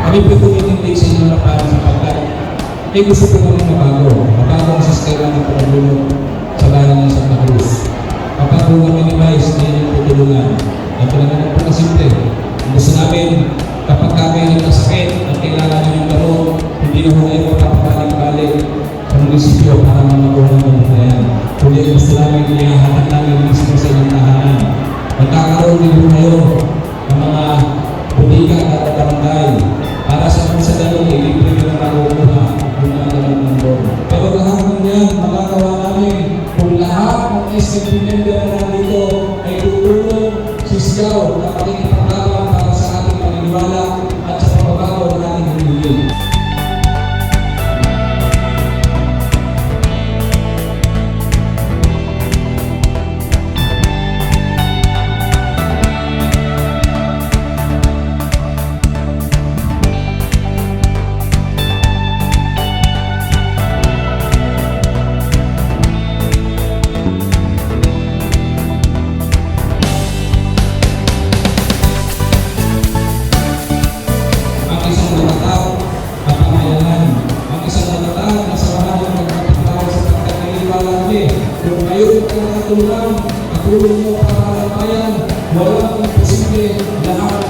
Kami po tumitindig sa inyo na para sapagkat ay gusto ko namin mabago. Mabago ang sistema ng pagulong sa bayan ng Santa Cruz. Kapag po na-minimize na inyong tutulungan. Ang pinagano po na simple. Ang gusto namin, kapag kami nagkasakit at kailangan nyo yung garo, hindi na po kayo magpapabalik-balik sa munisipyo para mamakuha ng pamatayan. Kundi gusto namin inihahatag namin mismo sa inyong tahanan. Magkakaroon din po kayo ng mga butika at barangay para sa kung sa gano'n ay libre nyo na nakukuha yung mga ganang nandun. Pero lahat ng yan, magagawa namin kung lahat ng SMB member na nandito ay tutulong sisigaw na pakikipaglaban para sa ating paniniwala at sa pagbabago ng ating hinihiling. Kung kayo ang nakatulong, katulong mo para ang bayan, walang imposible lahat